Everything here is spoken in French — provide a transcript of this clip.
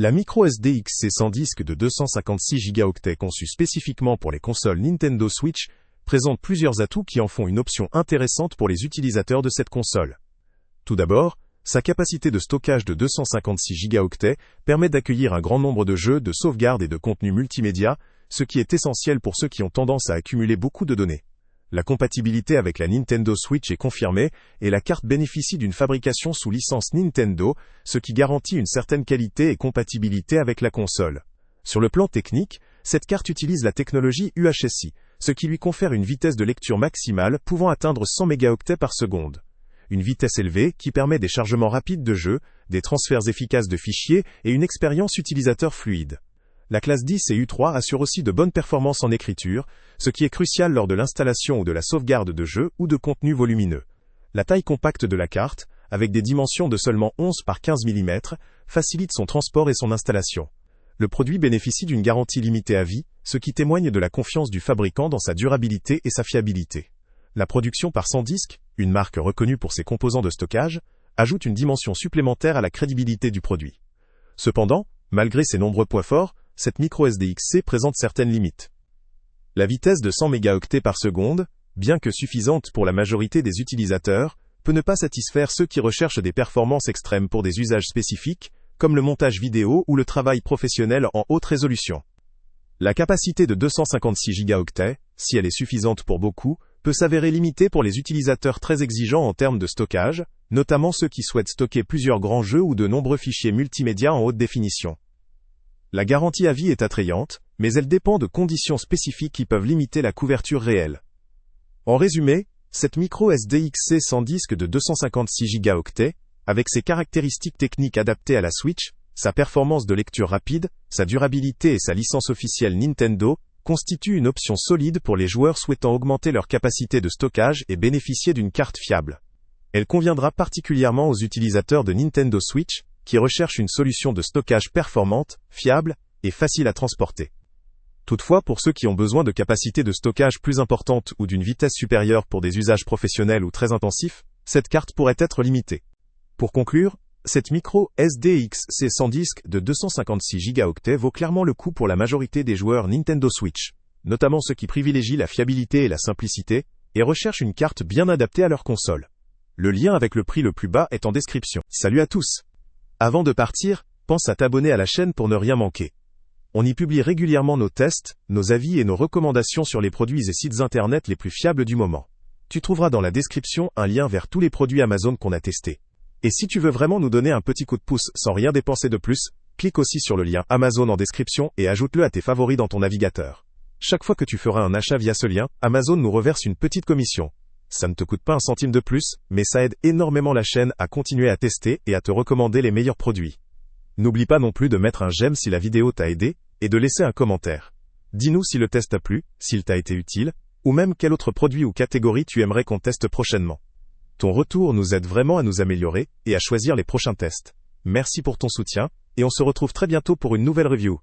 La microSD XC sans disque de 256 Go conçue spécifiquement pour les consoles Nintendo Switch présente plusieurs atouts qui en font une option intéressante pour les utilisateurs de cette console. Tout d'abord, sa capacité de stockage de 256 Go permet d'accueillir un grand nombre de jeux, de sauvegarde et de contenus multimédia, ce qui est essentiel pour ceux qui ont tendance à accumuler beaucoup de données. La compatibilité avec la Nintendo Switch est confirmée et la carte bénéficie d'une fabrication sous licence Nintendo, ce qui garantit une certaine qualité et compatibilité avec la console. Sur le plan technique, cette carte utilise la technologie UHSI, ce qui lui confère une vitesse de lecture maximale pouvant atteindre 100 mégaoctets par seconde. Une vitesse élevée qui permet des chargements rapides de jeux, des transferts efficaces de fichiers et une expérience utilisateur fluide. La classe 10 et U3 assure aussi de bonnes performances en écriture, ce qui est crucial lors de l'installation ou de la sauvegarde de jeux ou de contenus volumineux. La taille compacte de la carte, avec des dimensions de seulement 11 par 15 mm, facilite son transport et son installation. Le produit bénéficie d'une garantie limitée à vie, ce qui témoigne de la confiance du fabricant dans sa durabilité et sa fiabilité. La production par SanDisk, une marque reconnue pour ses composants de stockage, ajoute une dimension supplémentaire à la crédibilité du produit. Cependant, malgré ses nombreux points forts, cette microSD XC présente certaines limites. La vitesse de 100 mégaoctets par seconde, bien que suffisante pour la majorité des utilisateurs, peut ne pas satisfaire ceux qui recherchent des performances extrêmes pour des usages spécifiques, comme le montage vidéo ou le travail professionnel en haute résolution. La capacité de 256 Go, si elle est suffisante pour beaucoup, peut s'avérer limitée pour les utilisateurs très exigeants en termes de stockage, notamment ceux qui souhaitent stocker plusieurs grands jeux ou de nombreux fichiers multimédia en haute définition. La garantie à vie est attrayante, mais elle dépend de conditions spécifiques qui peuvent limiter la couverture réelle. En résumé, cette microSD XC sans disque de 256 Go, avec ses caractéristiques techniques adaptées à la Switch, sa performance de lecture rapide, sa durabilité et sa licence officielle Nintendo, constitue une option solide pour les joueurs souhaitant augmenter leur capacité de stockage et bénéficier d'une carte fiable. Elle conviendra particulièrement aux utilisateurs de Nintendo Switch, qui recherchent une solution de stockage performante, fiable et facile à transporter. Toutefois, pour ceux qui ont besoin de capacités de stockage plus importantes ou d'une vitesse supérieure pour des usages professionnels ou très intensifs, cette carte pourrait être limitée. Pour conclure, cette micro SD XC sans disque de 256 Go vaut clairement le coup pour la majorité des joueurs Nintendo Switch, notamment ceux qui privilégient la fiabilité et la simplicité, et recherchent une carte bien adaptée à leur console. Le lien avec le prix le plus bas est en description. Salut à tous! Avant de partir, pense à t'abonner à la chaîne pour ne rien manquer. On y publie régulièrement nos tests, nos avis et nos recommandations sur les produits et sites internet les plus fiables du moment. Tu trouveras dans la description un lien vers tous les produits Amazon qu'on a testés. Et si tu veux vraiment nous donner un petit coup de pouce sans rien dépenser de plus, clique aussi sur le lien Amazon en description et ajoute-le à tes favoris dans ton navigateur. Chaque fois que tu feras un achat via ce lien, Amazon nous reverse une petite commission. Ça ne te coûte pas un centime de plus, mais ça aide énormément la chaîne à continuer à tester et à te recommander les meilleurs produits. N'oublie pas non plus de mettre un j'aime si la vidéo t'a aidé, et de laisser un commentaire. Dis-nous si le test t'a plu, s'il t'a été utile, ou même quel autre produit ou catégorie tu aimerais qu'on teste prochainement. Ton retour nous aide vraiment à nous améliorer, et à choisir les prochains tests. Merci pour ton soutien, et on se retrouve très bientôt pour une nouvelle review.